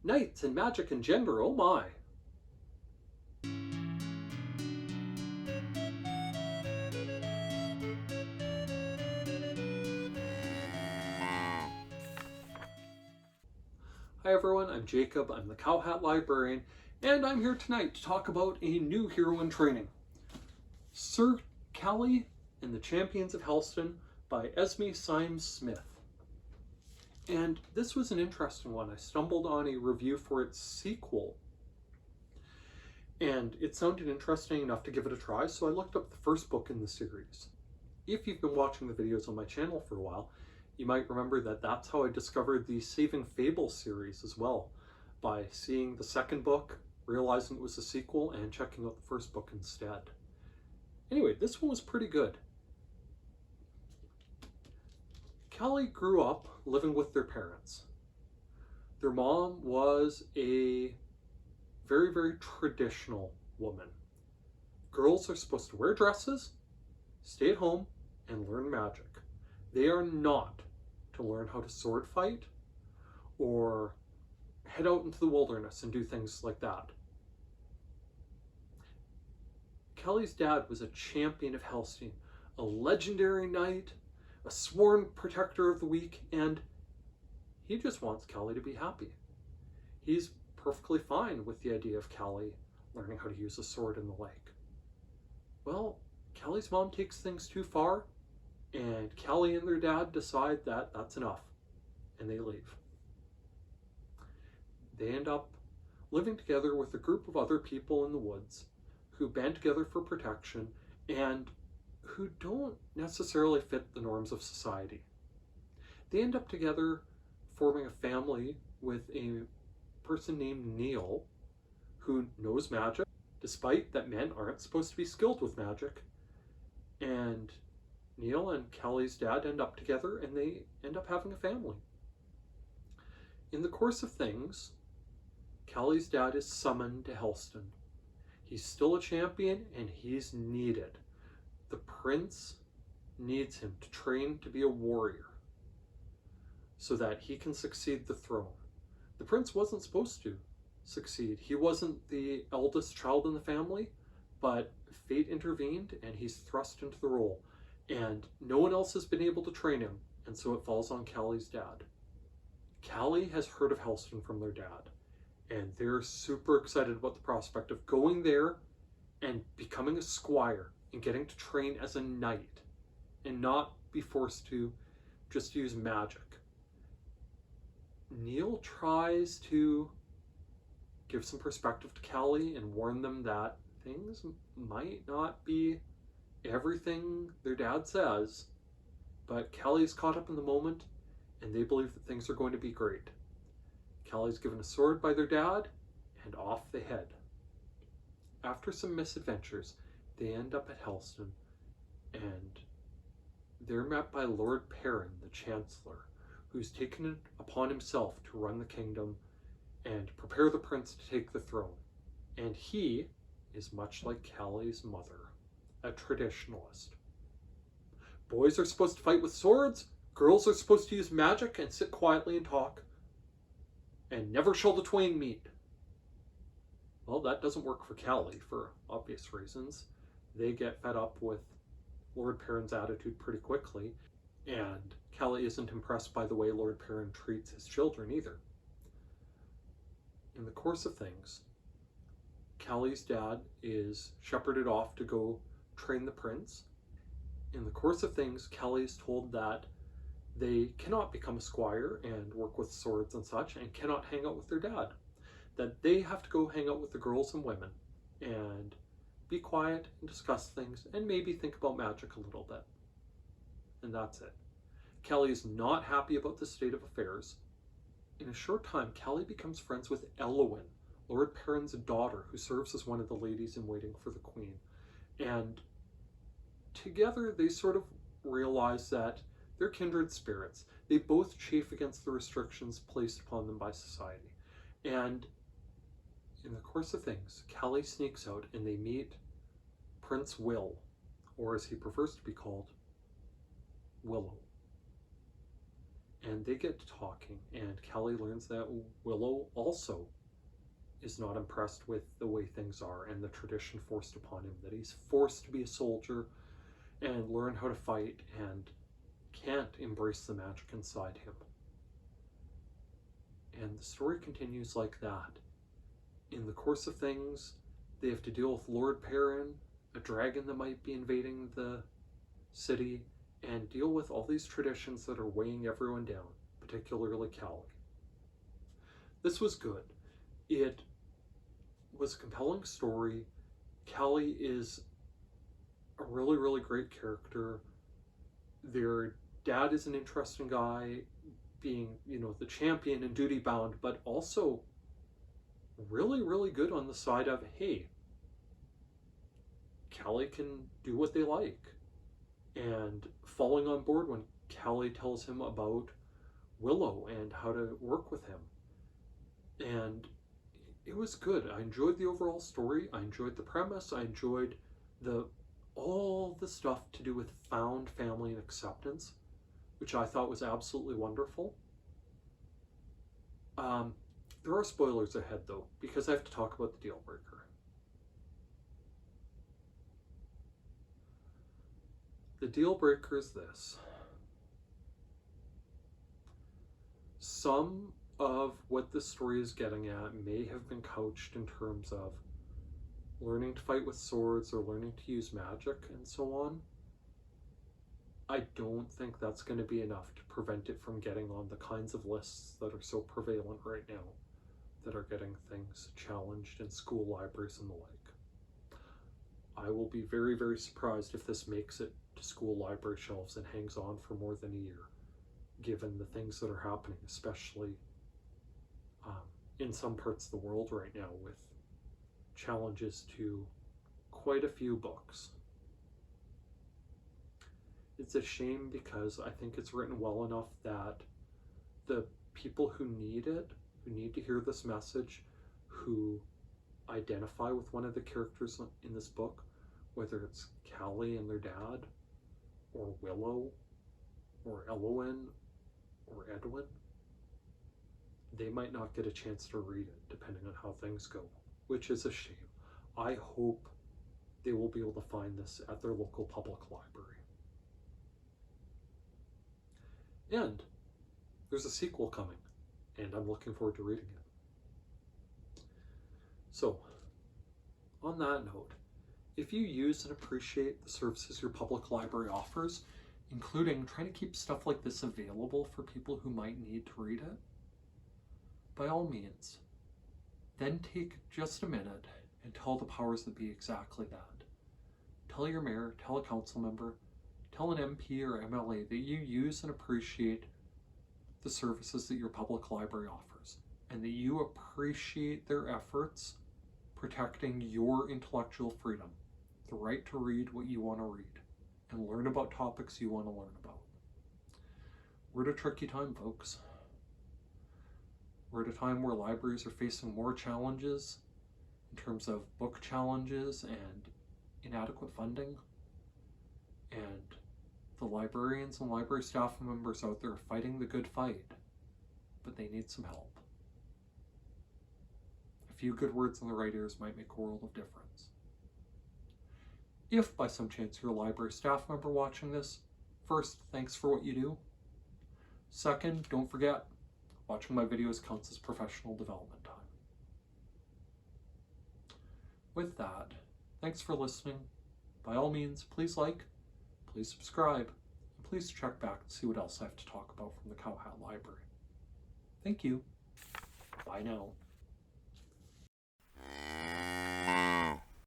Knights and magic and gender, oh my! Hi everyone, I'm Jacob, I'm the CowHatLibrarian, and I'm here tonight to talk about a new hero in training. Sir Callie and the Champions of Helston by Esme Symes-Smith. And this was an interesting one. I stumbled on a review for its sequel, and it sounded interesting enough to give it a try, so I looked up the first book in the series. If you've been watching the videos on my channel for a while, you might remember that that's how I discovered the Saving Fable series as well, by seeing the second book, realizing it was a sequel, and checking out the first book instead. Anyway, this one was pretty good. Callie grew up living with their parents. Their mom was a very, very traditional woman. Girls are supposed to wear dresses, stay at home, and learn magic. They are not to learn how to sword fight or head out into the wilderness and do things like that. Callie's dad was a champion of Helston, a legendary knight, a sworn protector of the weak, and he just wants Callie to be happy. He's perfectly fine with the idea of Callie learning how to use a sword in the lake. Well, Callie's mom takes things too far, and Callie and their dad decide that that's enough, and they leave. They end up living together with a group of other people in the woods who band together for protection and who don't necessarily fit the norms of society. They end up together forming a family with a person named Neil who knows magic, despite that men aren't supposed to be skilled with magic. And Neil and Callie's dad end up together and they end up having a family. In the course of things, Callie's dad is summoned to Helston. He's still a champion and he's needed. The prince needs him to train to be a warrior so that he can succeed the throne. The prince wasn't supposed to succeed. He wasn't the eldest child in the family, but fate intervened and he's thrust into the role. And no one else has been able to train him, and so it falls on Callie's dad. Callie has heard of Helston from their dad, and they're super excited about the prospect of going there and becoming a squire and getting to train as a knight and not be forced to just use magic. Neil tries to give some perspective to Callie and warn them that things might not be everything their dad says, but Callie's caught up in the moment and they believe that things are going to be great. Callie's given a sword by their dad and off they head. After some misadventures, they end up at Helston and they're met by Lord Perrin, the Chancellor, who's taken it upon himself to run the kingdom and prepare the prince to take the throne. And he is much like Callie's mother, a traditionalist. Boys are supposed to fight with swords, girls are supposed to use magic and sit quietly and talk, and never shall the twain meet. Well, that doesn't work for Callie for obvious reasons. They get fed up with Lord Perrin's attitude pretty quickly, and Callie isn't impressed by the way Lord Perrin treats his children either. In the course of things, Callie's dad is shepherded off to go train the prince. In the course of things, Callie is told that they cannot become a squire and work with swords and such, and cannot hang out with their dad. That they have to go hang out with the girls and women and be quiet and discuss things and maybe think about magic a little bit. And that's it. Callie is not happy about the state of affairs. In a short time, Callie becomes friends with Elowyn, Lord Perrin's daughter, who serves as one of the ladies in waiting for the queen. And together they sort of realize that they're kindred spirits. They both chafe against the restrictions placed upon them by society. And in the course of things, Callie sneaks out and they meet Prince Will, or as he prefers to be called, Willow. And they get to talking, and Callie learns that Willow also is not impressed with the way things are and the tradition forced upon him, that he's forced to be a soldier and learn how to fight and can't embrace the magic inside him. And the story continues like that. In the course of things, they have to deal with Lord Perrin, a dragon that might be invading the city, and deal with all these traditions that are weighing everyone down, particularly Callie. This was good. It was a compelling story. Callie is a really, really great character. Their dad is an interesting guy, being, the champion and duty bound, but also really, really good on the side of, hey, Callie can do what they like. And falling on board when Callie tells him about Willow and how to work with him. And it was good. I enjoyed the overall story. I enjoyed the premise. I enjoyed all the stuff to do with found family and acceptance, which I thought was absolutely wonderful. There are spoilers ahead, though, because I have to talk about the deal breaker. The deal breaker is this. Some of what this story is getting at may have been couched in terms of learning to fight with swords or learning to use magic and so on. I don't think that's going to be enough to prevent it from getting on the kinds of lists that are so prevalent right now, that are getting things challenged in school libraries and the like. I will be very, very surprised if this makes it to school library shelves and hangs on for more than a year, given the things that are happening, especially in some parts of the world right now, with challenges to quite a few books. It's a shame because I think it's written well enough that the people who need it, who need to hear this message, who identify with one of the characters in this book, whether it's Callie and their dad, or Willow, or Elowen, or Edwin, they might not get a chance to read it, depending on how things go, which is a shame. I hope they will be able to find this at their local public library. And there's a sequel coming, and I'm looking forward to reading it. So, on that note, if you use and appreciate the services your public library offers, including trying to keep stuff like this available for people who might need to read it, by all means, then take just a minute and tell the powers that be exactly that. Tell your mayor, tell a council member, tell an MP or MLA that you use and appreciate the services that your public library offers, and that you appreciate their efforts protecting your intellectual freedom, the right to read what you want to read, and learn about topics you want to learn about. We're at a tricky time, folks. We're at a time where libraries are facing more challenges in terms of book challenges and inadequate funding. And the librarians and library staff members out there are fighting the good fight, but they need some help. A few good words in the right ears might make a world of difference. If by some chance you're a library staff member watching this, first, thanks for what you do. Second, don't forget, watching my videos counts as professional development time. With that, thanks for listening. By all means, please like, please subscribe, and please check back to see what else I have to talk about from the CowHat Library. Thank you. Bye now.